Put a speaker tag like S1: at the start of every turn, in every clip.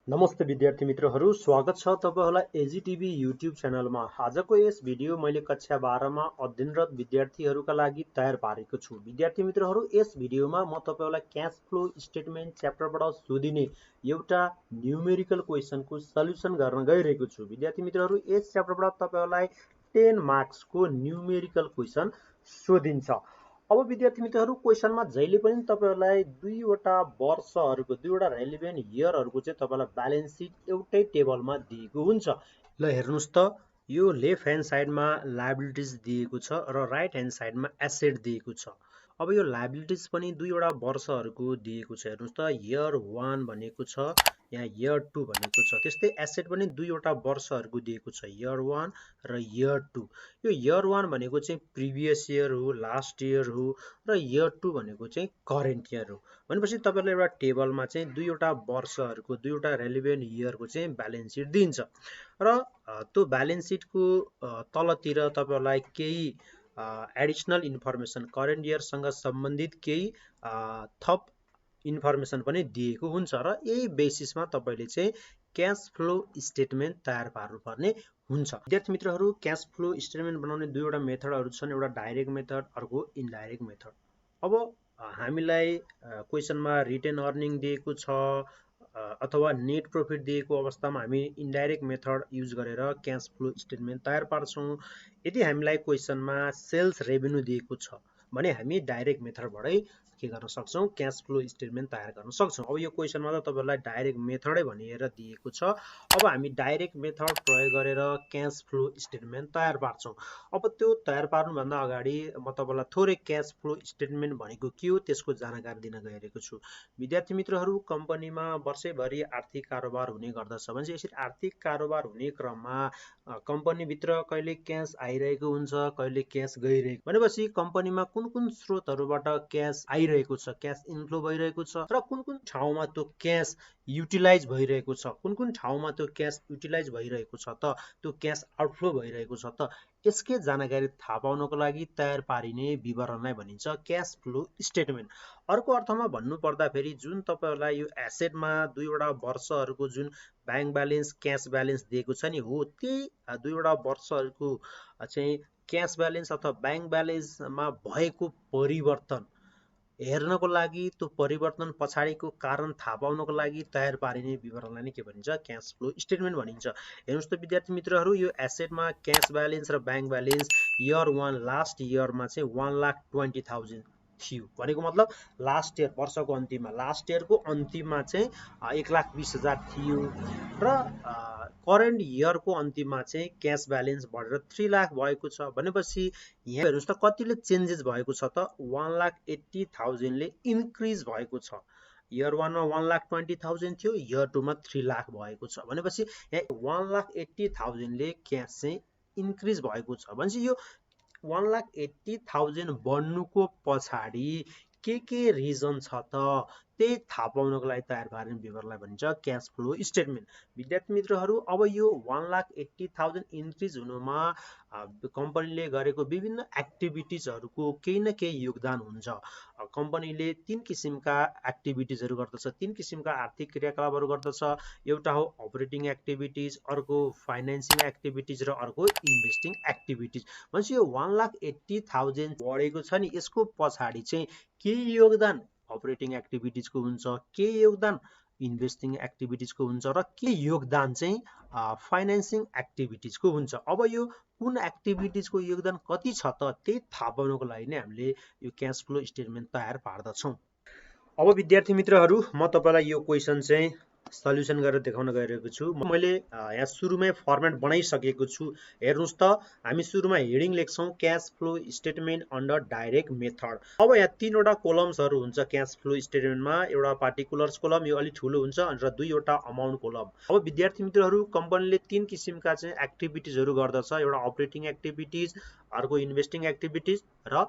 S1: नमस्ते विद्यार्थी मित्रहरू, स्वागत छ तपाईहरुलाई एजीटीभी युट्युब च्यानलमा। आजको यस भिडियो मैले कक्षा 12 मा अध्ययनरत विद्यार्थीहरूका लागि तयार पारेको छु। विद्यार्थी मित्रहरू, यस भिडियोमा म तपाईहरुलाई क्याश फ्लो स्टेटमेन्ट च्याप्टरबाट सोधिने एउटा न्यूमेरिकल क्वेशनको सल्युसन गर्न गइरहेको छु। विद्यार्थी मित्रहरू, यस च्याप्टरबाट तपाईहरुलाई 10 मार्क्सको न्यूमेरिकल क्वेशन सोधिन्छ। अब विद्यार्थी मित्रहरू, क्वेशनमा जहिले पनि तपाईहरुलाई दुईवटा वर्षहरूको दुईवटा रेलेभेन्ट इयरहरूको चाहिँ तपाईलाई ब्यालेन्स सिट एउटै टेबलमा दिएको हुन्छ। ल हेर्नुस् त, यो लेफ्ट ह्यान्ड साइडमा लायबिलिटीज दिएको छ र राइट ह्यान्ड साइडमा एसेट दिएको छ। अब यो लायबिलिटीज पनि दुईवटा वर्षहरूको दिएको छ। हेर्नुस् त, इयर 1 भनेको छ, यहाँ इयर 2 भनेको छ। त्यस्तै एसेट पनि दुईवटा वर्षहरूको दिएको छ, इयर 1 र इयर 2। यो इयर 1 भनेको चाहिँ प्रिभियस इयर हो, लास्ट इयर हो, र इयर 2 भनेको चाहिँ करेन्ट इयर हो। भनेपछि तपाईहरुले एउटा टेबलमा चाहिँ दुईवटा वर्षहरूको दुईवटा रेलेभेन्ट इयरको चाहिँ ब्यालेन्स सिट दिन्छ र त्यो ब्यालेन्स सिटको तलतिर तपाईहरुलाई केही एडिसनल इन्फर्मेसन, करेन्ट इयरसँग सम्बन्धित केही थप इन्फर्मेसन पनि दिएको हुन्छ र यही बेसिसमा तपाईले चाहिँ क्याश फ्लो स्टेटमेन्ट तयार पार्नुपर्ने हुन्छ। विद्यार्थी मित्रहरू, क्याश फ्लो स्टेटमेन्ट बनाउने दुईवटा मेथडहरू छन्, एउटा डाइरेक्ट मेथड, अर्को इनडाइरेक्ट मेथड। अब हामीलाई क्वेशनमा रिटेन अर्निङ दिएको छ अथवा नेट प्रॉफिट दिएको अवस्थामा हामी इनडाइरेक्ट मेथड युज गरेर क्याश फ्लो स्टेटमेन्ट तयार पार्छौं। यदि हामीलाई क्वेशनमा सेल्स रेभेन्यू दिएको छ भने हामी डाइरेक्ट मेथडबाटै के गर्न सक्छौं, क्याश फ्लो स्टेटमेन्ट तयार गर्न सक्छौं। अब यो क्वेशनमा त तपाईहरुलाई डाइरेक्ट मेथडै भनेर दिएको छ। अब हामी डाइरेक्ट मेथड प्रयोग गरेर क्याश फ्लो स्टेटमेन्ट तयार पार्छौं। अब त्यो तयार पार्नु भन्दा अगाडि म तपाईहरुलाई थोरै क्याश फ्लो स्टेटमेन्ट भनेको के हो त्यसको जानकारी दिन गइरहेको छु। विद्यार्थी मित्रहरू, कम्पनीमा वर्षैभरि आर्थिक कारोबार हुने गर्दछ। भने यसरी आर्थिक कारोबार हुने क्रममा कम्पनी भित्र कहिले क्याश आइरहेको हुन्छ, कहिले क्याश गइरहेको। भनेपछि कम्पनीमा कुन कुन स्रोतहरुबाट क्याश आइरहेको छ, क्याश इन्फ्लो भइरहेको छ र कुन कुन ठाउँमा त्यो क्याश युटिलाइज भइरहेको छ, कुन कुन ठाउँमा त्यो क्याश युटिलाइज भइरहेको छ त त्यो क्याश आउटफ्लो भइरहेको छ त, यसकै जानकारी थाहा पाउनको लागि तयार पारिने विवरणलाई भनिन्छ क्याश फ्लो स्टेटमेन्ट। अर्को अर्थमा भन्नु पर्दाखेरि जुन तपाईहरुलाई यो एसेटमा दुईवटा वर्षहरूको जुन ब्याङ्क ब्यालेन्स, क्याश ब्यालेन्स दिएको छ नि, हो त्यही दुईवटा वर्षहरूको चाहिँ क्याश ब्यालेन्स अथवा ब्याङ्क ब्यालेन्समा भएको परिवर्तन हेर्नको लागि, त्यो परिवर्तन पछाडिको कारण थाहा पाउनको लागि तयार पारिने विवरणलाई नै के भनिन्छ, क्याश फ्लो स्टेटमेन्ट भनिन्छ। हेर्नुस् त विद्यार्थी मित्रहरू, यो एसेटमा क्याश ब्यालेन्स र ब्याङ्क ब्यालेन्स इयर 1 लास्ट इयरमा चाहिँ 1,20,000 थियो। भनेको मतलब लास्ट इयर, वर्षको अन्तिममा, लास्ट इयरको अन्तिममा चाहिँ 1,20,000 थियो र करेन्ट इयरको अन्तिममा चाहिँ क्याश ब्यालेन्स बढेर 3 लाख भएको छ। भनेपछि यहाँ हेर्नुस् त कतिले चेन्जेस भएको छ त, 1,80,000 ले इन्क्रिज भएको छ। इयर 1 मा 1,20,000 थियो, इयर 2 मा 3 लाख भएको छ। भनेपछि यहाँ 1,80,000 ले क्याश चाहिँ इन्क्रिज भएको छ। भनेपछि यो 1,80,000 बढ्नुको पछाडि के रिजन छ त, त्यही थाहा पाउनको लागि तयार पारिने विवरणलाई भनिन्छ क्याश फ्लो स्टेटमेन्ट। विद्यार्थी मित्रहरू, अब यो 1,80,000 इन्क्रिज हुनुमा कम्पनीले गरेको विभिन्न एक्टिभिटिजहरूको केही न केही योगदान हुन्छ। कम्पनीले 3 किसिमका एक्टिभिटिजहरू गर्दछ, 3 किसिमका आर्थिक क्रियाकलापहरू गर्दछ। एउटा हो अपरेटिङ एक्टिभिटिज, अर्को फाइनेन्सिङ एक्टिभिटिज र अर्को इन्भेस्टिङ एक्टिभिटिज। भनेपछि यो 1,80,000 बढेको छ नि, यसको पछाडि चाहिँ के योगदान अपरेटिङ एक्टिभिटिजको हुन्छ, के योगदान इन्भेस्टिङ एक्टिभिटिजको हुन्छ र के योगदान चाहिँ फाइनेन्सिङ एक्टिभिटिजको हुन्छ। अब यो कुन एक्टिभिटिजको योगदान कति छ त त्यही थाहा पाउनको लागि नै हामीले यो क्याश फ्लो स्टेटमेन्ट तयार पार्दछौं। अब विद्यार्थी मित्रहरू, म तपाईलाई यो क्वेशन चाहिँ सल्युसन गरेर देखाउन गइरहेको छु। मैले यहाँ सुरुमै फर्मेट बनाइसकेको छु। हेर्नुस् त, हामी सुरुमा हेडिङ लेख्छौं cash flow statement under direct method. अब यहाँ 3 वटा कोलम्सहरू हुन्छ क्याश फ्लो स्टेटमेन्टमा। एउटा पार्टिकुलर्स कोलम, यो अलि ठुलो हुन्छ, र 2 वटा अमाउन्ट कोलम। अब विद्यार्थी मित्रहरू, कम्पनीले 3 किसिमका चाहिँ एक्टिभिटिजहरू गर्दछ। एउटा अपरेटिङ एक्टिभिटिज, अर्को इन्भेस्टिङ एक्टिभिटिज र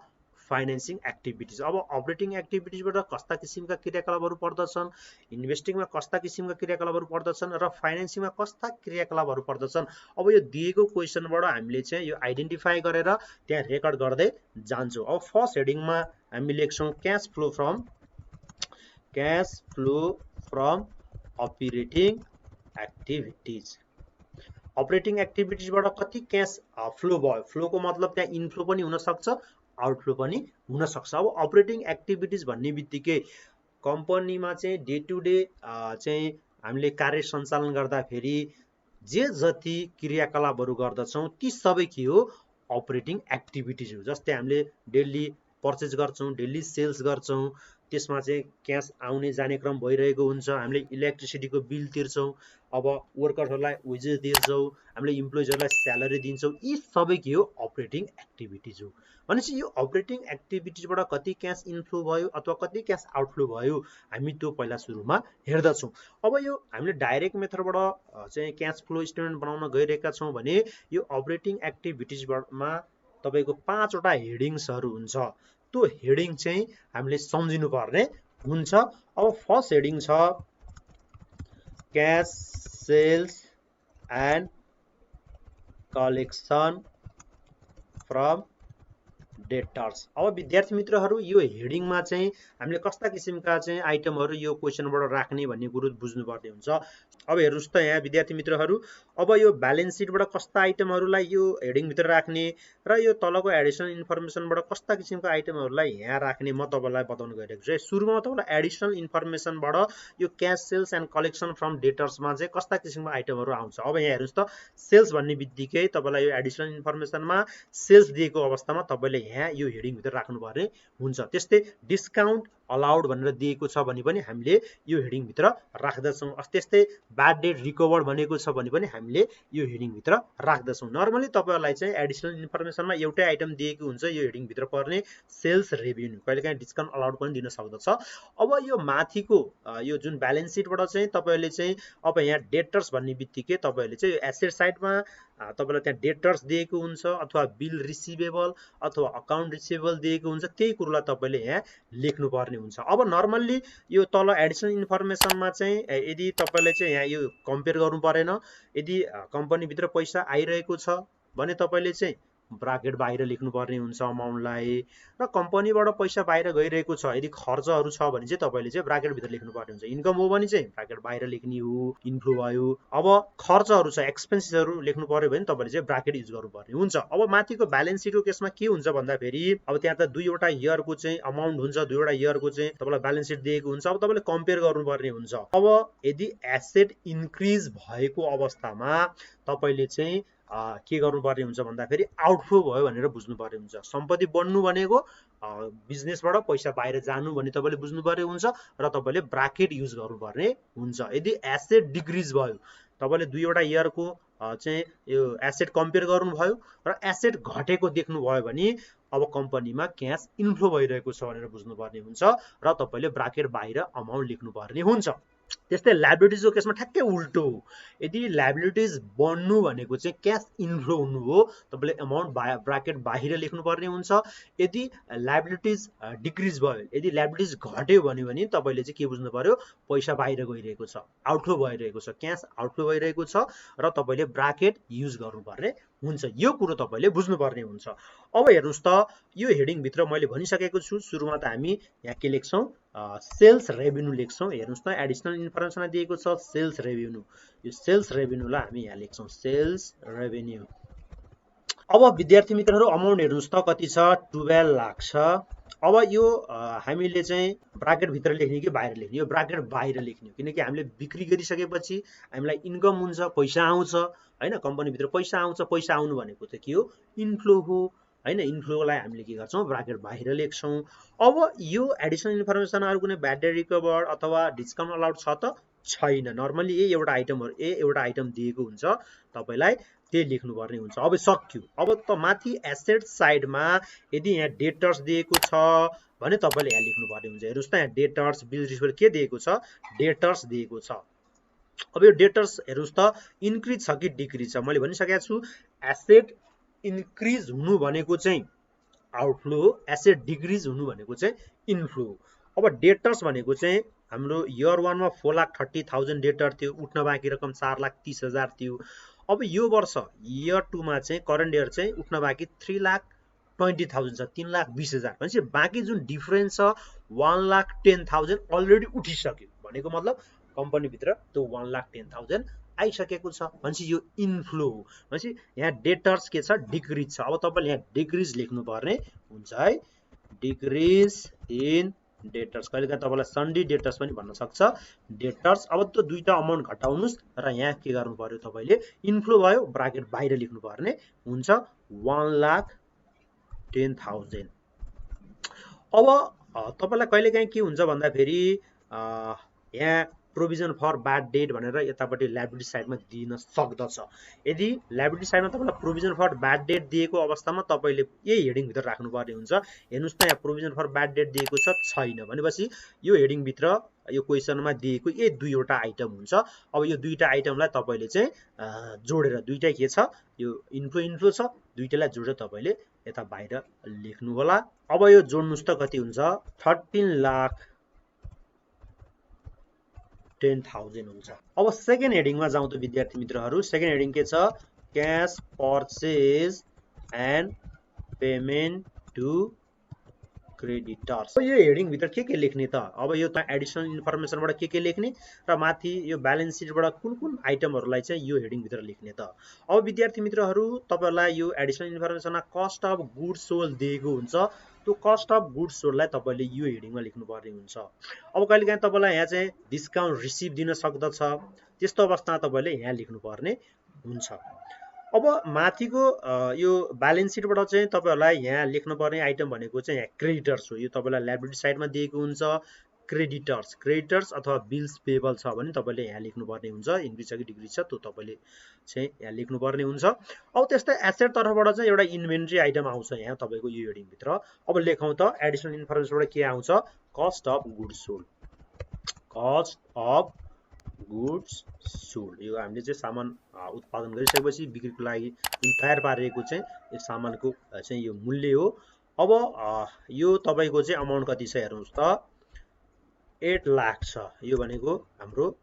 S1: फाइनेन्सिङ एक्टिभिटिज। अब अपरेटिङ एक्टिभिटिजबाट कस्ता किसिमका क्रियाकलापहरू पर्दछन्, इन्भेस्टिङमा कस्ता किसिमका क्रियाकलापहरू पर्दछन् र फाइनेन्सिङमा कस्ता क्रियाकलापहरू पर्दछन्। अब यो दिएको क्वेशनबाट हामीले चाहिँ यो आइडेन्टिफाई गरेर त्यहाँ रेकर्ड गर्दै जान्छौं। अब फर्स्ट हेडिङमा हामी लेख्छौं cash flow from operating activities. Operating एक्टिभिटिजबाट कति क्यास फ्लो भयो, फ्लोको मतलब त्यहाँ इनफ्लो पनि हुनसक्छ आउटफ्लो पनि हुनसक्छ। अब अपरेटिङ एक्टिभिटिज भन्ने बित्तिकै कम्पनीमा चाहिँ डे टु डे चाहिँ हामीले कार्य सञ्चालन गर्दाखेरि जे जति क्रियाकलापहरू गर्दछौँ ती सबै के हो, अपरेटिङ एक्टिभिटिज हो। जस्तै हामीले डेली पर्चेज गर्छौँ, डेली सेल्स गर्छौँ, त्यसमा चाहिँ क्यास आउने जाने क्रम भइरहेको हुन्छ। हामीले इलेक्ट्रिसिटीको बिल तिर्छौँ, अब वर्करहरूलाई वेजेस दिन्छौँ, हामीले इम्प्लोइजहरूलाई स्यालेरी दिन्छौँ, यी सबै के हो, अपरेटिङ एक्टिभिटिज हो। भनेपछि यो अपरेटिङ एक्टिभिटिजबाट कति क्यास इनफ्लो भयो अथवा कति क्यास आउटफ्लो भयो हामी त्यो पहिला सुरुमा हेर्दछौँ। अब यो हामीले डाइरेक्ट मेथडबाट चाहिँ क्यास फ्लो स्टेटमेन्ट बनाउन गइरहेका छौँ भने यो अपरेटिङ एक्टिभिटिजमा तपाईँको 5 वटा हेडिङ्सहरू हुन्छ। त्यो हेडिङ चाहिँ हामीले सम्झिनु पर्ने हुन्छ। अब फर्स्ट हेडिङ छ cash sales and collection from debtors. अब विद्यार्थी मित्रहरू यो हेडिङमा चाहिँ हामीले कस्ता किसिमका चाहिँ आइटमहरू यो क्वेसनबाट राख्ने भन्ने कुरो बुझ्नुपर्ने हुन्छ। अब हेर्नुहोस् त यहाँ विद्यार्थी मित्रहरू, अब यो ब्यालेन्स सिटबाट कस्ता आइटमहरूलाई यो हेडिङभित्र राख्ने र यो तलको एडिसनल इन्फर्मेसनबाट कस्ता किसिमको आइटमहरूलाई यहाँ राख्ने म तपाईँलाई बताउन गइरहेको छु। सुरुमा तपाईँलाई एडिसनल इन्फर्मेसनबाट यो cash sales and collection from डेटर्समा चाहिँ कस्ता किसिमको आइटमहरू आउँछ। अब यहाँ हेर्नुहोस् त, सेल्स भन्ने बित्तिकै तपाईँलाई यो एडिसनल इन्फर्मेसनमा सेल्स दिएको अवस्थामा तपाईँले यहाँ यो हेडिङभित्र राख्नुपर्ने हुन्छ। त्यस्तै डिस्काउन्ट अलाउड भनेर दिएको छ भने पनि हामीले यो हेडिङभित्र राख्दछौँ। त्यस्तै ब्याड डेट रिकभर्ड भनेको छ भने पनि हामीले यो हेडिङभित्र राख्दछौँ। नर्मली तपाईँहरूलाई चाहिँ एडिसनल इन्फर्मेसनमा एउटै आइटम दिएको हुन्छ, यो हेडिङभित्र पर्ने सेल्स रेभिन्यू, कहिलेकाहीँ डिस्काउन्ट अलाउड पनि दिन सक्दछ। अब यो माथिको यो जुन ब्यालेन्स सिटबाट चाहिँ तपाईँहरूले चाहिँ अब यहाँ डेटर्स भन्ने बित्तिकै तपाईँहरूले चाहिँ यो एसेट साइडमा तपाईँलाई त्यहाँ डेटर्स दिएको हुन्छ अथवा बिल रिसिभेबल अथवा अकाउन्ट रिसिभेबल दिएको हुन्छ, त्यही कुरोलाई तपाईँले यहाँ लेख्नुपर्ने हुन्छ। अब नर्मल्ली यो तल एडिसनल इन्फर्मेसनमा चाहिँ यदि तपाईँले चाहिँ यहाँ यो कम्पेयर गर्नु परेन, यदि कम्पनीभित्र पैसा आइरहेको छ भने तपाईँले चाहिँ ब्राकेट बाहिर लेख्नुपर्ने हुन्छ अमाउन्टलाई, र कम्पनीबाट पैसा बाहिर गइरहेको छ यदि खर्चहरू छ भने चाहिँ तपाईँले चाहिँ ब्राकेटभित्र लेख्नुपर्ने हुन्छ। इन्कम हो भने चाहिँ ब्राकेट बाहिर लेख्ने हो, इन्फ्लो भयो। अब खर्चहरू छ, एक्सपेन्सेसहरू लेख्नु पर्यो भने तपाईँले चाहिँ ब्राकेट युज गर्नुपर्ने हुन्छ। अब माथिको ब्यालेन्स सिटको केसमा के हुन्छ भन्दाखेरि अब त्यहाँ त दुईवटा इयरको चाहिँ अमाउन्ट हुन्छ, दुईवटा इयरको चाहिँ तपाईँलाई ब्यालेन्स सिट दिएको हुन्छ। अब तपाईँले कम्पेयर गर्नुपर्ने हुन्छ। अब यदि एसेट इन्क्रिज भएको अवस्थामा तपाईँले चाहिँ के गर्नुपर्ने हुन्छ भन्दाखेरि आउटफ्लो भयो भनेर बुझ्नुपर्ने हुन्छ। सम्पत्ति बढ्नु भनेको बिजनेसबाट पैसा बाहिर जानु भन्ने तपाईँले बुझ्नुपर्ने हुन्छ र तपाईँले ब्राकेट युज गर्नुपर्ने हुन्छ। यदि एसेट डिक्रिज भयो, तपाईँले दुईवटा इयरको चाहिँ यो एसेट कम्पेयर गर्नुभयो र एसेट घटेको देख्नुभयो भने अब कम्पनीमा क्यास इन्फ्लो भइरहेको छ भनेर बुझ्नुपर्ने हुन्छ र तपाईँले ब्राकेट बाहिर अमाउन्ट लेख्नुपर्ने हुन्छ। त्यस्तै लायबिलिटिजको केसमा ठ्याक्कै उल्टो हो। यदि लायबिलिटिज बढ्नु भनेको चाहिँ क्यास इन्फ्लो हुनु हो, तपाईँले अमाउन्ट ब्राकेट बाहिर लेख्नुपर्ने हुन्छ। यदि लायबिलिटिज डिक्रिज भयो, यदि लायबिलिटिज घट्यो भने तपाईँले चाहिँ के बुझ्नु पर्यो, पैसा बाहिर गइरहेको छ, आउटफ्लो भइरहेको छ, क्यास आउटफ्लो भइरहेको छ र तपाईँले ब्राकेट युज गर्नुपर्ने हुन्छ। यो कुरो तपाईँले बुझ्नुपर्ने हुन्छ। अब हेर्नुहोस् त, यो हेडिङभित्र मैले भनिसकेको छु सुरुमा त हामी यहाँ के लेख्छौँ, सेल्स रेभिन्यू लेख्छौँ। हेर्नुहोस् त, एडिसनल इन्फर्मेसन दिएको छ सेल्स रेभिन्यू, यो सेल्स रेभिन्यूलाई हामी यहाँ लेख्छौँ सेल्स रेभिन्यू। अब विद्यार्थी मित्रहरू अमाउन्ट हेर्नुहोस् त कति छ, 12 लाख छ। अब यो हामीले चाहिँ ब्राकेटभित्र लेख्ने कि बाहिर लेख्ने, यो ब्राकेट बाहिर लेख्ने, किनकि हामीले बिक्री गरिसकेपछि हामीलाई इन्कम हुन्छ, पैसा आउँछ हैन, कम्पनीभित्र पैसा आउँछ। पैसा आउनु भनेको त के हो, इन्फ्लो हो हैन। इन्फ्लोलाई हामीले के गर्छौँ, ब्राकेट बाहिर लेख्छौँ। अब यो एडिसनल इन्फर्मेसनहरू कुनै ब्याड डेट रिकभर्ड अथवा डिस्काउन्ट अलाउड छ त छैन। नर्मली एउटा आइटम दिएको हुन्छ, तपाईँलाई त्यही लेख्नुपर्ने हुन्छ। अब सक्यो। अब त माथि एसेट साइडमा यदि यहाँ डेटर्स दिएको छ भने तपाईँले यहाँ लेख्नुपर्ने हुन्छ। हेर्नुहोस् त, यहाँ डेटर्स बिल रिसिभेबल के दिएको छ, डेटर्स दिएको छ। अब यो डेटर्स हेर्नुहोस् त इन्क्रिज छ कि डिक्रिज छ। मैले भनिसकेको छु एसेट इन्क्रिज हुनु भनेको चाहिँ आउटफ्लो, एसेट डिक्रिज हुनु भनेको चाहिँ इन्फ्लो। अब डेटर्स भनेको चाहिँ हाम्रो इयर 1 मा 4,30,000 डेटर थियो, उठ्न बाँकी रकम 4,30,000 थियो। अब यो वर्ष इयर 2 मा चाहिँ करेन्ट इयर चाहिँ उठ्न बाँकी 3,20,000 छ, 3,20,000। भनेपछि बाँकी जुन डिफरेन्स छ 1,10,000 अलरेडी उठिसक्यो भनेको मतलब कम्पनीभित्र त्यो 1,10,000 आइसकेको छ भनेपछि यो इन्फ्लो हो। भनेपछि यहाँ डेटर्स के छ, डिक्रिज छ। अब तपाईँले यहाँ डिक्रिज लेख्नुपर्ने हुन्छ है, डिक्रिज इन डेटर्स। कहिलेकाहीँ तपाईँलाई सन्डी डेटर्स पनि भन्न सक्छ, डेटर्स। अब त्यो दुईटा अमाउन्ट घटाउनुहोस् र यहाँ के गर्नु पर्यो, तपाईँले इन्फ्लो भयो, ब्राकेट बाहिर लेख्नुपर्ने हुन्छ 1,10,000। अब तपाईँलाई कहिलेकाहीँ के हुन्छ भन्दाखेरि यहाँ प्रोभिजन फर ब्याड डेट भनेर यतापट्टि लायबिलिटी साइडमा दिन सक्दछ। यदि लायबिलिटी साइडमा तपाईँलाई प्रोभिजन फर ब्याड डेट दिएको अवस्थामा तपाईँले यही हेडिङभित्र राख्नुपर्ने हुन्छ। हेर्नुहोस् त, यहाँ प्रोभिजन फर ब्याड डेट दिएको छ, छैन भनेपछि यो हेडिङभित्र यो क्वेसनमा दिएको यही दुईवटा आइटम हुन्छ। अब यो दुईटा आइटमलाई तपाईँले चाहिँ जोडेर, दुईटै के छ, यो इन्फ्लो छ, दुईटैलाई जोडेर तपाईँले यता बाहिर लेख्नु होला। अब यो जोड्नुहोस् त कति हुन्छ, 13,10,000 हुन्छ। अब सेकेन्ड हेडिङमा जाउँ त विद्यार्थी मित्रहरू। सेकेन्ड हेडिङ के छ, cash purchase and payment to creditors. यो हेडिङभित्र के लेख्ने त, अब यो त एडिसनल इन्फर्मेसनबाट के लेख्ने र माथि यो ब्यालेन्स सिटबाट कुन कुन आइटमहरूलाई चाहिँ यो हेडिङभित्र लेख्ने त। अब विद्यार्थी मित्रहरू, तपाईँलाई यो एडिसनल इन्फर्मेसनमा कस्ट अफ गुड्स सोल्ड दिएको हुन्छ, त्यो कस्ट अफ गुड्स सोल्डलाई तपाईँले यो हेडिङमा लेख्नुपर्ने हुन्छ। अब कहिलेकाहीँ तपाईँलाई यहाँ चाहिँ डिस्काउन्ट रिसिभ दिन सक्दछ, त्यस्तो अवस्थामा तपाईँले यहाँ लेख्नुपर्ने हुन्छ। अब माथिको यो ब्यालेन्स सिटबाट चाहिँ तपाईँहरूलाई यहाँ लेख्नुपर्ने आइटम भनेको चाहिँ यहाँ क्रेडिटर्स हो। यो तपाईँलाई लायबिलिटी साइडमा दिएको हुन्छ, क्रेडिटर्स अथवा बिल्स पेबल छ भने तपाईँले यहाँ लेख्नुपर्ने हुन्छ। इन्क्रिज छ कि डिक्रिज छ त्यो तपाईँले चाहिँ यहाँ लेख्नुपर्ने हुन्छ। अब त्यस्तै एसेट तर्फबाट चाहिँ एउटा इन्भेन्ट्री आइटम आउँछ यहाँ तपाईँको यो हेडिङभित्र। अब लेखौँ त, एडिसनल इन्फर्मेसनबाट के आउँछ, cost of goods sold, cost of goods sold. यो हामीले चाहिँ सामान उत्पादन गरिसकेपछि बिक्रीको लागि जुन तयार पारिएको चाहिँ यो सामानको चाहिँ यो मूल्य हो। अब यो तपाईँको चाहिँ अमाउन्ट कति छ हेर्नुहोस् त, 8 लाख छ। यो भनेको हाम्रो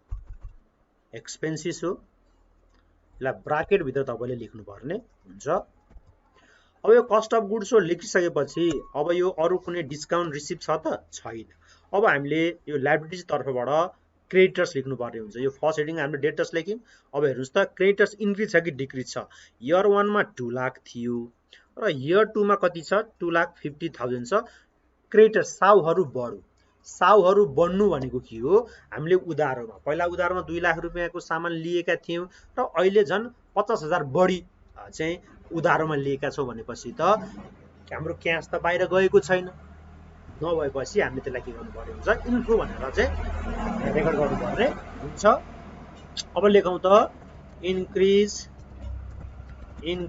S1: एक्सपेन्सेस हो, यसलाई ब्राकेटभित्र तपाईँले लेख्नुपर्ने हुन्छ। अब यो कस्ट अफ गुड्स सोल्ड लेखिसकेपछि अब यो अरू कुनै डिस्काउन्ट रिसिभ छ त, छैन। अब हामीले यो लायबिलिटी तर्फबाट क्रेडिटर्स लेख्नुपर्ने हुन्छ। यो फर्स्ट हेडिङ हामीले डेटर्स लेख्यौँ। अब हेर्नुहोस् त, क्रेडिटर्स इन्क्रिज छ कि डिक्रिज छ। इयर 1 मा 2 लाख थियो र इयर 2 मा कति छ, 2,50,000 छ। क्रेडिटर्स साउहरू बढ्यो, साउहरू बढ्नु भनेको के हो, हामीले उधारोमा पहिला उधारोमा 2 लाख रुपियाँको सामान लिएका थियौँ र अहिले झन् 50,000 बढी चाहिँ उधारोमा लिएका छौँ भनेपछि त हाम्रो क्यास त बाहिर गएको छैन। नभएपछि हामीले त्यसलाई के गर्नुपर्ने हुन्छ, इन्फ्लो भनेर चाहिँ रेकर्ड गर्नुपर्ने हुन्छ। अब लेखौँ त, इन्क्रिज इन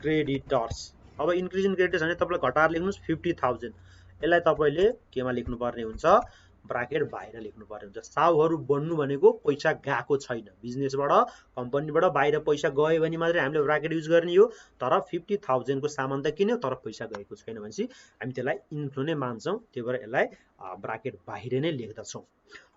S1: क्रेडिटर्स। अब इन्क्रिज इन क्रेडिटर्स भने तपाईँलाई घटाएर लेख्नुहोस् 50,000। यसलाई तपाईँले केमा लेख्नुपर्ने हुन्छ, ब्राकेट बाहिर लेख्नुपर्ने हुन्छ। साउहरू बढ्नु भनेको पैसा गएको छैन, बिजनेसबाट कम्पनीबाट बाहिर पैसा गयो भने मात्रै हामीले ब्राकेट युज गर्ने हो। तर 50,000 को सामान त किन्यो तर पैसा गएको छैन भनेपछि हामी त्यसलाई इन्फ्लो नै मान्छौँ, त्यही भएर यसलाई ब्राकेट बाहिर नै लेख्दछौँ।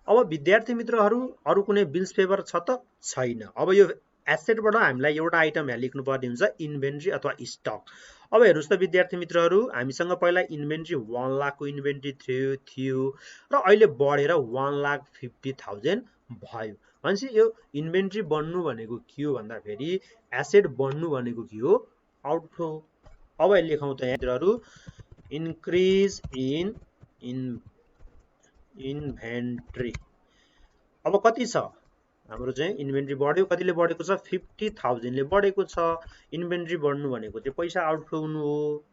S1: अब विद्यार्थी मित्रहरू, अरू कुनै बिल्स पेपर छ त, छैन। अब यो एसेटबाट हामीलाई एउटा आइटम यहाँ लेख्नुपर्ने हुन्छ, इन्भेन्ट्री अथवा स्टक। अब हेर्नुहोस् त विद्यार्थी मित्रहरू, हामीसँग पहिला इन्भेन्ट्री 1 लाखको इन्भेन्ट्री थियो र अहिले बढेर 1,50,000 भयो भनेपछि यो इन्भेन्ट्री बढ्नु भनेको के हो भन्दाखेरि एसेट बढ्नु भनेको के हो, आउटफ्लो। अब लेखौँ त यहाँहरु, इन्क्रिज इन इन्भेन्ट्री। अब कति छ हाम्रो चाहिँ इन्भेन्ट्री बढ्यो, कतिले बढेको छ, 50,000 ले बढेको छ। इन्भेन्ट्री बढ्नु भनेको चाहिँ पैसा आउटफ्लो हुनु हो,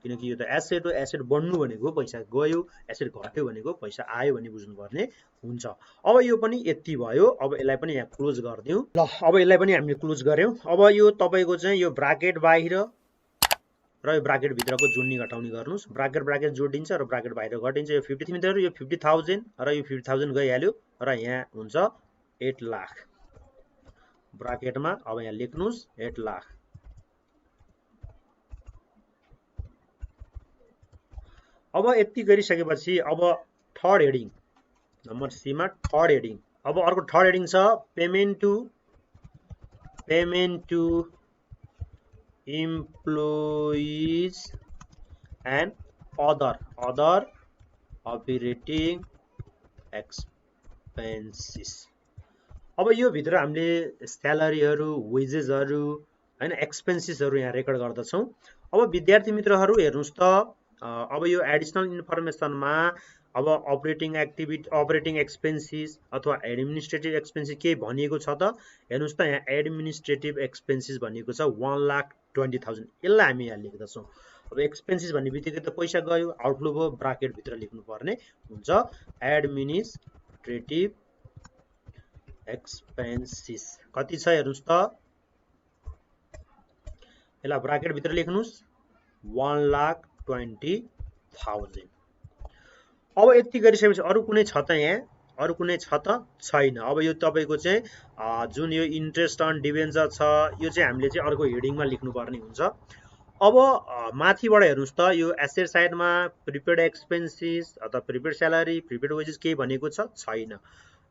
S1: किनकि यो त एसेट हो, एसेट बढ्नु भनेको पैसा गयो, एसेट घट्यो भनेको पैसा आयो भन्ने बुझ्नुपर्ने हुन्छ। अब यो पनि यति भयो, अब यसलाई पनि यहाँ क्लोज गरिदिउँ। ल अब यसलाई पनि हामीले क्लोज गर्यौं। अब यो तपाईको चाहिँ यो ब्राकेट बाहिर र यो ब्राकेट भित्रको जोड्ने घटाउने गर्नुस्। ब्राकेट जोडिन्छ र ब्राकेट बाहिर घटिन्छ। यो 50 मिटर, यो 50,000 र यो 50,000 गइहाल्यो र यहाँ हुन्छ 8 लाख ब्राकेटमा। अब यहाँ लेख्नुस् 8 लाख। अब यति गरिसकेपछि अब थर्ड हेडिङ नम्बर सी मा थर्ड हेडिङ। अब अर्को थर्ड हेडिङ छ payment to employees and other operating expenses. अब यो भित्र हामीले स्यालेरीहरू, वेजेसहरू हैन, एक्सपेन्सेसहरू यहाँ रेकर्ड गर्दछौँ। अब विद्यार्थी मित्रहरू हेर्नुस् त, अब यो एडिसनल इन्फर्मेसनमा अब अपरेटिङ एक्सपेन्सेस अथवा एडमिनिस्ट्रेटिभ एक्सपेन्सेस के भनिएको छ त, हेर्नुस् त यहाँ एडमिनिस्ट्रेटिभ एक्सपेन्सेस भनिएको छ 1,20,000। यसलाई हामी यहाँ लेख्दछौँ। अब एक्सपेन्सेस भन्ने बित्तिकै त पैसा गयो, आउटफ्लो भयो, ब्राकेटभित्र लेख्नुपर्ने हुन्छ एडमिनिस्ट्रेटिभ एक्सपेन्सेस कति छ हेर्नुस् त, यसलाई ब्राकेटभित्र लेख्नुस् 1,20,000। अब यति गरिसकेपछि अरू कुनै छ त यहाँ, अरू कुनै छ त छैन। अब यो तपाईँको चाहिँ जुन यो इन्ट्रेस्ट अन डिबेन्चर छ यो चाहिँ हामीले चाहिँ अर्को हेडिङमा लेख्नुपर्ने हुन्छ। अब माथिबाट हेर्नुस् त, यो एसेट साइडमा प्रिपेड एक्सपेन्सेस अथवा प्रिपेड स्यालेरी, प्रिपेड वेजेस केही भनेको छ छैन।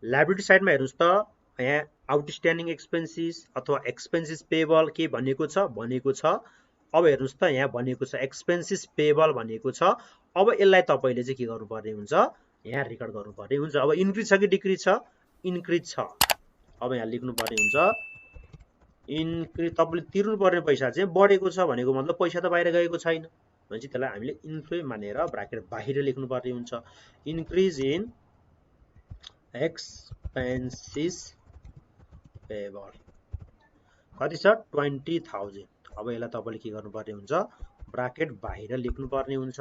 S1: लायबिलिटी साइडमा हेर्नुस् त, यहाँ आउटस्ट्यान्डिङ एक्सपेन्सेस अथवा एक्सपेन्सेस पेबल के भनेको छ अब हेर्नुस् त यहाँ भनेको छ एक्सपेन्सेस पेबल भनेको छ। अब यसलाई तपाईले चाहिँ के गर्नुपर्ने हुन्छ, यहाँ रेकर्ड गर्नुपर्ने हुन्छ। अब इन्क्रिज छ कि डिक्रिज छ, इन्क्रिज छ। अब यहाँ लेख्नुपर्ने हुन्छ इन्क्रिज, तपाईले तिर्नुपर्ने पैसा चाहिँ बढेको छ भनेको मतलब पैसा त बाहिर गएको छैन भनेपछि त्यसलाई हामीले इन्फ्लो मानेर ब्राकेट बाहिर लेख्नुपर्ने हुन्छ। इन्क्रिज इन एक्सपेन्सेस पेबल कति छ 20,000। अब यसलाई तपाईले के गर्नुपर्ने हुन्छ, ब्राकेट बाहिर लेख्नुपर्ने हुन्छ।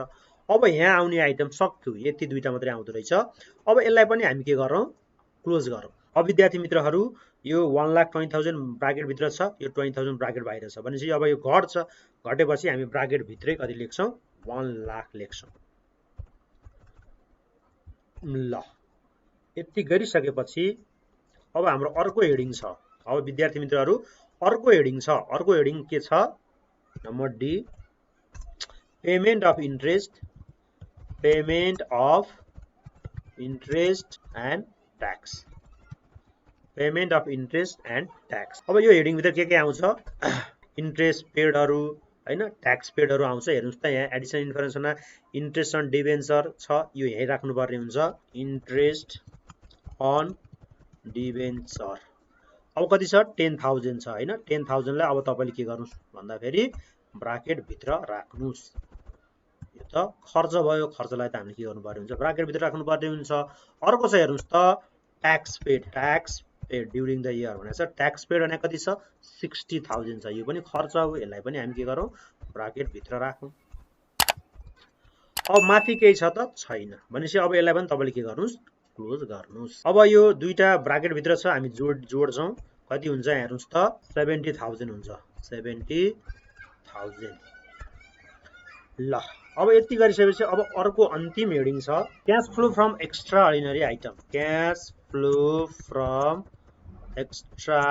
S1: अब यहाँ आउने आइटम सक्यो, यति दुईटा मात्रै आउँदो रहेछ। अब यसलाई पनि हामी के गरौँ, क्लोज गरौँ। अब विद्यार्थी मित्रहरू यो 1,20,000 ब्राकेट भित्र छ, यो 20,000 ब्राकेट बाहिर छ भनेपछि अब यो घट्छ, घटेपछि हामी ब्राकेट भित्रै कति लेख्छौँ 1,00,000 लेख्छौँ। ल यति गरिसकेपछि अब हाम्रो अर्को हेडिङ छ। अब विद्यार्थी मित्रहरू अर्को हेडिङ छ, अर्को हेडिङ के छ, number D, payment of interest and tax. Payment of interest and tax. अब यो हेडिङ भित्र के आउँछ, इन्ट्रेस्ट पेडहरू हैन, ट्याक्स पेडहरू आउँछ। हेर्नुस् त यहाँ एडिसनल इन्फर्मेसनमा इन्ट्रेस्ट अन डिबेन्चर छ, यो यही राख्नुपर्ने हुन्छ, इन्ट्रेस्ट अन डिबेन्चर। अब कति छ 10,000 छ हैन, 10,000 लाई अब तपाईले के गर्नुस् भन्दाखेरि ब्राकेट भित्र राख्नुस्। यो त खर्च भयो, खर्चलाई त हामीले के गर्नुपर्ने हुन्छ, ब्राकेट भित्र राख्नुपर्ने हुन्छ। अर्को छ हेर्नुस् त tax paid during the year भनेको छ। ट्याक्स पेड भने कति छ 60,000 छ, यो पनि खर्च हो, यसलाई पनि हामी के गरौँ ब्राकेट भित्र राखौँ। अब माथि केही छ त छैन भनेपछि अब यसलाई पनि तपाईले के गर्नुस्, क्लोज गर्नुस्। अब यो दुईटा ब्राकेट भित्र छ, हामी जोड्छौँ, कति हुन्छ हेर्नुस् त 70,000 हुन्छ, 70,000। ल अब यति गरिसकेपछि अब अर्को अन्तिम हेडिङ छ cash flow from extraordinary item. Cash flow from extra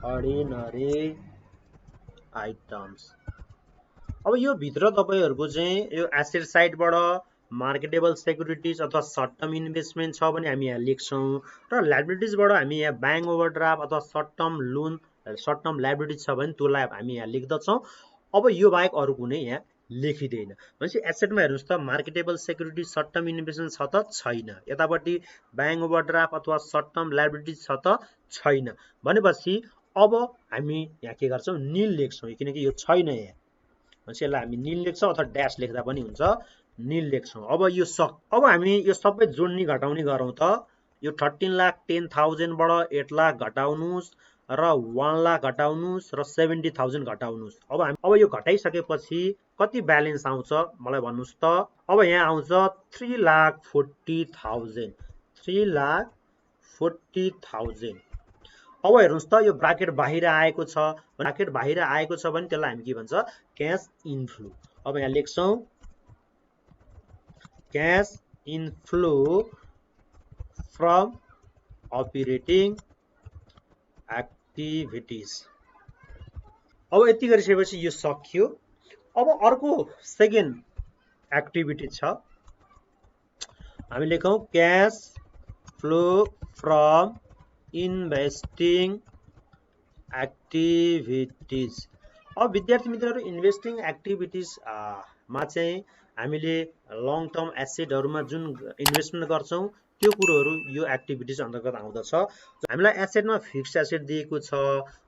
S1: ordinary items. अब यो भित्र तपाईहरुको चाहिँ यो एसेट साइडबाट मार्केटेबल सेक्युरिटीज अथवा सर्ट टर्म इन्भेस्टमेन्ट छ भने हामी यहाँ लेख्छौँ, र लायबिलिटीजबाट हामी यहाँ ब्याङ्क ओभरड्राफ्ट अथवा short term loan, short term liabilities छ भने त्यसलाई हामी यहाँ लेख्दछौँ। अब यो बाहेक अरू कुनै यहाँ लेखिदैन भनेपछि एसेटमा हेर्नुस् त marketable security short term investment छ त छैन, यतापट्टि ब्याङ्क ओभरड्राफ्ट अथवा सर्ट टर्म लायबिलिटीज छ त छैन भनेपछि अब हामी यहाँ के गर्छौँ नील लेख्छौँ, किनकि यो छैन यहाँ भनेपछि यसलाई हामी नील लेख्छौँ अथवा ड्यास लेख्दा पनि हुन्छ, नील लेख्छौँ। अब यो अब हामी यो सबै जोड्ने घटाउने गरौँ त, यो 13,10,000 बाट 8 लाख घटाउनुस् र 1 लाख घटाउनुस् र 70,000 घटाउनुस्। अब यो घटाइसकेपछि कति ब्यालेन्स आउँछ मलाई भन्नुस् त। अब यहाँ आउँछ 3,40,000, 3,40,000। अब हेर्नुस् त यो ब्राकेट बाहिर आएको छ, ब्राकेट बाहिर आएको छ भने त्यसलाई हामी के भन्छ क्याश इनफ्लो। अब यहाँ लेख्छौँ cash inflow from operating activities. अब यति गरिसकेपछि यो सकियो। अब अर्को सेकेन्ड एक्टिभिटी छ, हामी लेखौँ cash flow from investing activities. अब विद्यार्थी मित्रहरू इन्भेस्टिङ एक्टिभिटीज मा चाहिँ हामीले लङ टर्म एसेटहरुमा जुन इन्भेस्टमेन्ट गर्छौँ त्यो कुरोहरू यो एक्टिभिटिज अन्तर्गत आउँदछ। हामीलाई एसेटमा फिक्स्ड एसेट दिएको छ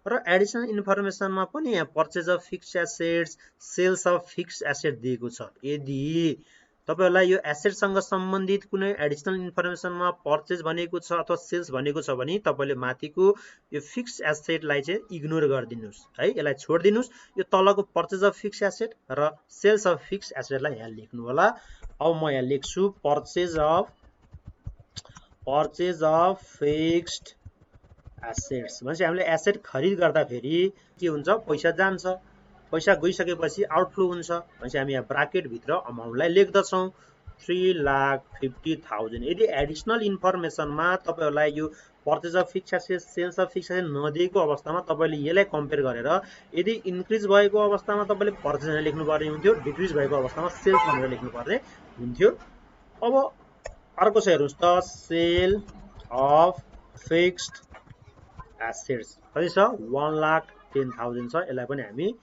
S1: र एडिसनल इन्फर्मेसनमा पनि यहाँ purchase of fixed assets, sales of fixed asset दिएको छ। यदि तपाईहरुलाई यो एसेटसँग सम्बन्धित कुनै एडिसनल इन्फर्मेसनमा पर्चेज भनेको छ अथवा सेल्स भनेको छ भने तपाईले माथिको यो फिक्स्ड एसेटलाई चाहिँ इग्नोर गरिदिनुस् है, यसलाई छोडिदिनुस्। यो तलको पर्चेज अफ फिक्स्ड एसेट र सेल्स अफ फिक्स्ड एसेटलाई यहाँ लेख्नु होला। अब म यहाँ लेख्छु पर्चेज अफ फिक्स्ड एसेट्स। भनेपछि हामीले एसेट खरिद गर्दा फेरि के हुन्छ, पैसा जान्छ। पैसा गइसकेपछि आउटफ्लो हुन्छ। भनेपछि हामी यहाँ ब्राकेट भित्र अमाउन्टलाई लेख्दछौँ 3,50,000। यदि एडिसनल इन्फर्मेसनमा तपाईहरुलाई यो purchase of fixed asset, sales of fixed asset नदिएको अवस्थामा तपाईले यसलाई कम्पेयर गरेर यदि इन्क्रिज भएको अवस्थामा तपाईले पर्चेज भनेर लेख्नु पर्ने हुन्थ्यो, डिक्रिज भएको अवस्थामा सेल्स भनेर लेख्नु पर्ने हुन्थ्यो। अब अर्को छ हेर्नुस् त, सेल अफ फिक्स्ड एसेट्स कति छ, 1,10,000 छ। यसलाई पनि हामी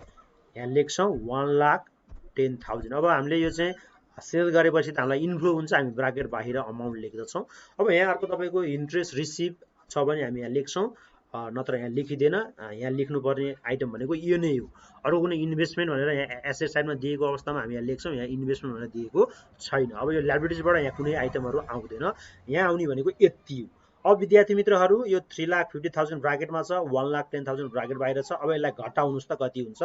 S1: यहाँ लेख्छौँ 1,10,000। अब हामीले यो चाहिँ सेल गरेपछि त हामीलाई इन्फ्लो हुन्छ, हामी ब्राकेट बाहिर अमाउन्ट लेख्दछौँ। अब यहाँ अर्को तपाईको इन्ट्रेस्ट रिसिभ छ भने हामी यहाँ लेख्छौँ, नत्र यहाँ लेखिदैन। यहाँ लेख्नुपर्ने आइटम भनेको यो नै हो। अरू कुनै इन्भेस्टमेन्ट भनेर यहाँ एसेट साइडमा दिएको अवस्थामा हामी यहाँ लेख्छौँ, यहाँ इन्भेस्टमेन्ट भनेर दिएको छैन। अब यो लायबिलिटिजबाट यहाँ कुनै आइटमहरू आउँदैन, यहाँ आउने भनेको यति हो। अब विद्यार्थी मित्रहरू यो 3,50,000 ब्राकेटमा छ, 1,10,000 ब्राकेट बाहिर छ। अब यसलाई घटाउनुस् त कति हुन्छ,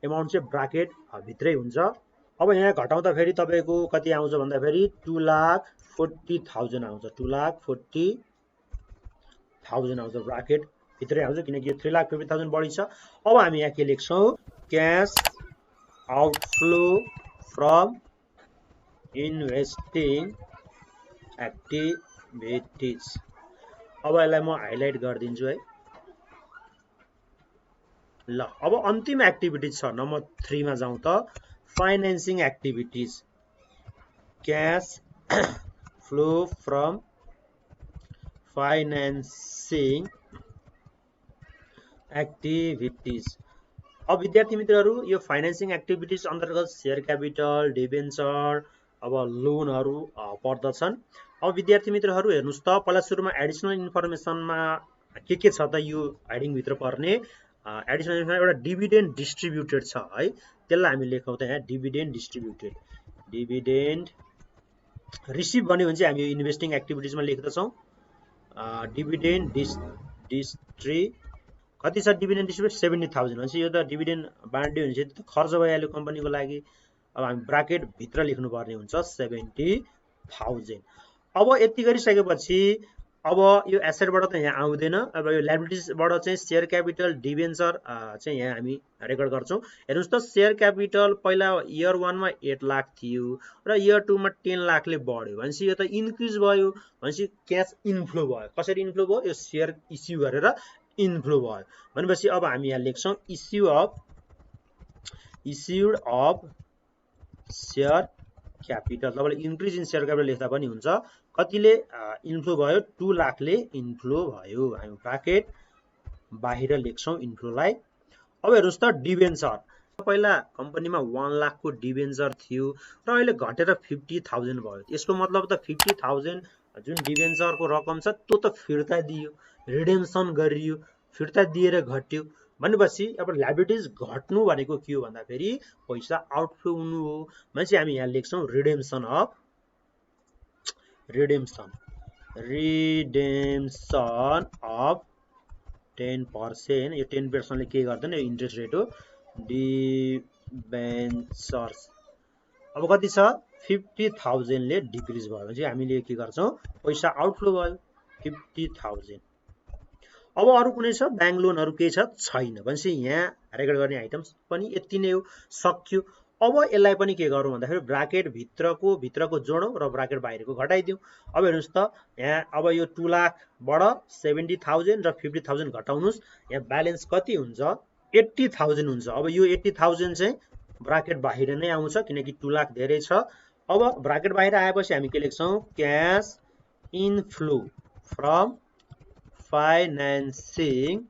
S1: एमाउन्ट चाहिँ ब्राकेट भित्रै हुन्छ। अब यहाँ घटाउँदा फेरि तपाईको कति आउँछ भन्दा फेरि 2,40,000 आउँछ, 2,40,000 आउँछ, ब्राकेट भित्रै आउँछ किनकि यो 3,50,000 बढी छ। अब हामी यहाँ के लेख्छौँ, cash outflow from investing activities. अब यसलाई म हाइलाइट गरिदिन्छु है। ल अब अन्तिम एक्टिभिटिज छ नम्बर 3 मा जाउँ त, financing activities. Cash flow from financing activities. अब विद्यार्थी मित्रहरू यो फाइनेन्सिङ एक्टिभिटिज अन्तर्गत शेयर क्यापिटल, डिबेन्चर, अब लोनहरू पर्दछन्। अब विद्यार्थी मित्रहरू हेर्नुस् त, पहिला सुरुमा एडिसनल इन्फर्मेसनमा के छ त, यो हेडिङ भित्र पर्ने एडिसनल इन्फर्मेसन एउटा डिभिडेन्ड डिस्ट्रिब्युटेड छ है, त्यसलाई हामी लेखौँ त यहाँ डिभिडेन्ड डिस्ट्रिब्युटेड। डिभिडेन्ड रिसिभ भन्यो भने चाहिँ हामी यो इन्भेस्टिङ एक्टिभिटिजमा लेख्दछौँ। डिभिडेन्ड डिस्ट्री कति छ, डिभिडेन्ड डिस्ट्रिब्युट 70,000। भनेपछि यो त डिभिडेन्ड बाँड्यो भने चाहिँ खर्च भइहाल्यो कम्पनीको लागि। अब हामी ब्राकेट भित्र लेख्नु पर्ने हुन्छ 70,000। अब यति गरिसकेपछि अब यो एसेटबाट त यहाँ आउँदैन। अब यो लायबिलिटिजबाट चाहिँ शेयर क्यापिटल, डिबेन्चर चाहिँ यहाँ हामी रेकर्ड गर्छौँ। हेर्नुस् त, शेयर क्यापिटल पहिला इयर 1 मा 8 लाख थियो र इयर 2 मा 10 लाखले बढ्यो। भनेपछि यो त इन्क्रिज भयो, भनेपछि क्याश इन्फ्लो भयो। कसरी इन्फ्लो भयो, यो शेयर इस्यु गरेर इन्फ्लो भयो। भनेपछि अब हामी यहाँ लेख्छौँ इस्युड अफ शेयर क्यापिटल। तपाईँले इन्क्रिज इन शेयर क्यापिटल लेख्दा पनि हुन्छ। कतिले इन्फ्लो भयो, 2 लाखले इन्फ्लो भयो। हामी ब्राकेट बाहिर लेख्छौँ इन्फ्लोलाई। अब हेर्नुस् त, डिबेन्चर पहिला कम्पनीमा 1 लाखको डिबेन्चर थियो र अहिले घटेर 50,000 भयो। यसको मतलब त 50,000 जुन डिबेन्चरको रकम छ त्यो त फिर्ता दियो, रिडेम्सन गरियो, फिर्ता दिएर घट्यो। भनेपछि अब लायबिलिटिज घट्नु भनेको के हो भन्दा फेरि पैसा आउटफ्लो हुनु हो। भनेपछि हामी यहाँ लेख्छौँ रिडेम्सन अफ 10%। यो 10% ले के गर्दैन, यो इन्ट्रेस्ट रेट हो। डिबेन्चर्स अब कति छ, 50,000 ले डिक्रिज भयो। भने हामीले के गर्छौँ, पैसा आउटफ्लो भयो 50,000। अब अरू कुनै छ, ब्याङ्क लोनहरू केही छैन। भनेपछि यहाँ रेकर्ड गर्ने आइटम्स पनि यति नै हो, सक्यो। अब यसलाई पनि के गरौँ भन्दाखेरि ब्राकेट भित्रको जोडौँ र ब्राकेट बाहिरको घटाइदिउँ। अब हेर्नुस् त, यहाँ अब यो 2 लाखबाट 70,000 र 50,000 घटाउनुस्, यहाँ ब्यालेन्स कति हुन्छ, 80,000 हुन्छ। अब यो 80,000 चाहिँ ब्राकेट बाहिर नै आउँछ किनकि 2 लाख धेरै छ। अब ब्राकेट बाहिर आएपछि हामी के लेख्छौँ, cash inflow from financing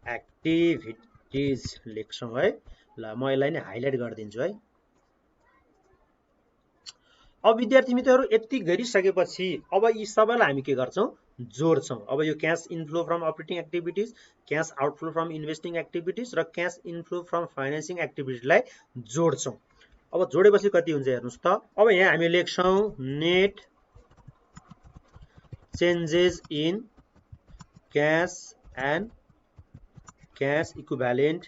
S1: activities लेख्छौँ है। ल म यसलाई नै हाइलाइट गरिदिन्छु है। अब विद्यार्थी मित्रहरू यति गरिसकेपछि अब यी सबैलाई हामी के गर्छौं जोड्छौं। अब यो cash inflow from operating activities, cash outflow from investing activities र क्याश इनफ्लो फ्रम फाइनेन्सिङ एक्टिभिटिजलाई जोड्छौं। अब जोडेपछि कति हुन्छ हेर्नुस् त। अब यहाँ हामी लेख्छौं net changes in cash and cash equivalent.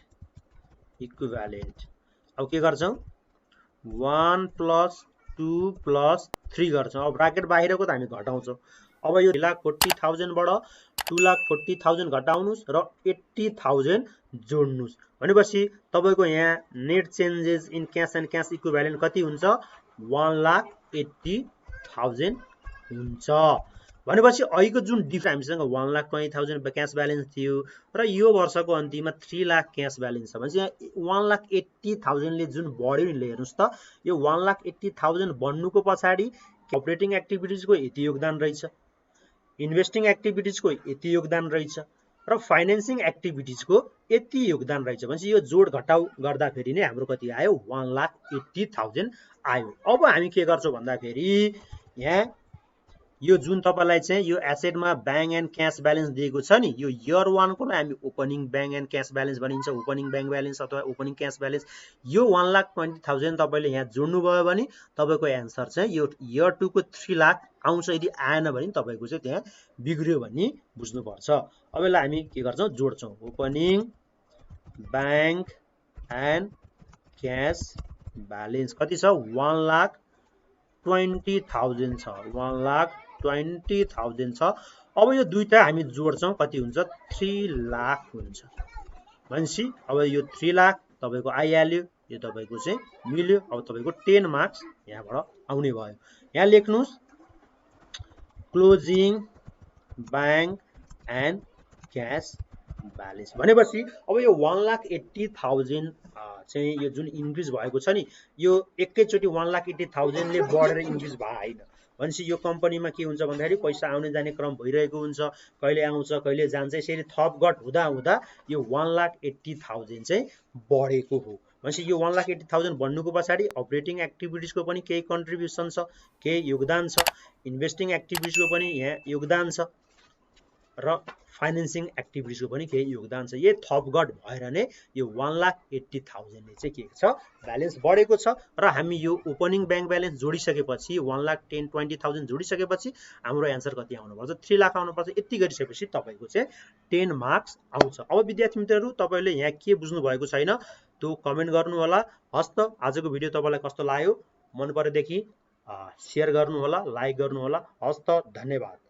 S1: अब के गर्छौं 1 + 2 + 3 गर्छौं। अब ब्राकेट बाहिरको त हामी घटाउँछौं। अब यो 3,40,000 बाट 2,40,000 घटाउनुस् र 80,000 जोड्नुस् भनेपछि तपाईको यहाँ net changes in cash and cash equivalent कति हुन्छ 1,80,000 हुन्छ। भनेपछि अहिलेको जुन डिफरेन्स हामीसँग 1,20,000 क्याश ब्यालेन्स थियो र यो वर्षको अन्तिममा 3 लाख क्याश ब्यालेन्स छ भनेपछि यहाँ 1,80,000 ले जुन बढ्यो नि हेर्नुस् त। यो 1,80,000 बढ्नुको पछाडी अपरेटिङ एक्टिभिटिजको यति योगदान रहेछ, इन्भेस्टिङ एक्टिभिटिजको यति योगदान रहेछ र फाइनेन्सिङ एक्टिभिटिजको यति योगदान रहेछ भनेपछि यो जोड घटाउ गर्दाखेरि नै हाम्रो कति आयो 1,80,000 आयो। अब हामी के गर्छौं भन्दाखेरि यहाँ यो जुन तपाईलाई चाहिँ यो एसेटमा बैंक एन्ड क्याश ब्यालेन्स दिएको छ नि यो इयर 1 को लागि हामी opening bank and cash balance भनिन्छ, ओपनिङ बैंक ब्यालेन्स अथवा ओपनिङ क्याश ब्यालेन्स। यो 1,20,000 तपाईले यहाँ जोड्नु भयो भने तपाईको एन्सर चाहिँ यो इयर 2 को 3 लाख आउँछ। यदि आएन भने तपाईको चाहिँ त्यहाँ बिग्रियो भन्ने बुझ्नु पर्छ। अब यसलाई हामी के गर्छौं जोड्छौं opening bank and cash balance कति छ 1,20,000 छ, 1,20,000 छ। अब यो दुईटा हामी जोड्छौं कति हुन्छ 3 लाख हुन्छ भनेपछि अब यो 3 लाख तपाईको आइहाल्यो, यो तपाईको चाहिँ मिल्यो। अब तपाईको 10 मार्क्स यहाँबाट आउने भयो। यहाँ लेख्नुस् closing bank and cash balance भनेपछि अब यो 1,80,000 चाहिँ यो जुन इन्क्रिज भएको छ नि यो एकैचोटी 1,80,000 ले बढेर इन्क्रिज भएन भनेपछि यो कम्पनीमा के हुन्छ भन्दाखेरि पैसा आउने जाने क्रम भइरहेको हुन्छ, कहिले आउँछ कहिले जान्छ। यसरी थपघट हुँदा हुँदा यो 1,80,000 चाहिँ बढेको हो भनेपछि यो 1,80,000 बढ्नुको पछाडी अपरेटिङ एक्टिभिटिजको पनि केही कन्ट्रिब्युसन छ, केही योगदान छ, इन्भेस्टिङ एक्टिभिटिजको पनि यहाँ योगदान छ र फाइनेन्सिङ एक्टिभिटिजको पनि केही योगदान छ। यो थपघट भएर नै यो 1,80,000 ले चाहिँ के छ ब्यालेन्स बढेको छ र हामी यो ओपनिङ बैंक ब्यालेन्स जोडिसकेपछि 1,10,20,000 जोडिसकेपछि हाम्रो एन्सर कति आउनुपर्छ 3 लाख आउनुपर्छ। यति गरिसकेपछि तपाईको चाहिँ 10 मार्क्स आउँछ। अब विद्यार्थी मित्रहरू तपाईले यहाँ के बुझ्नु भएको छैन त्यो कमेन्ट गर्नु होला। हस्त आजको भिडियो तपाईलाई कस्तो लाग्यो मन परेदेखि शेयर गर्नु होला, लाइक गर्नु होला। हस्त धन्यवाद।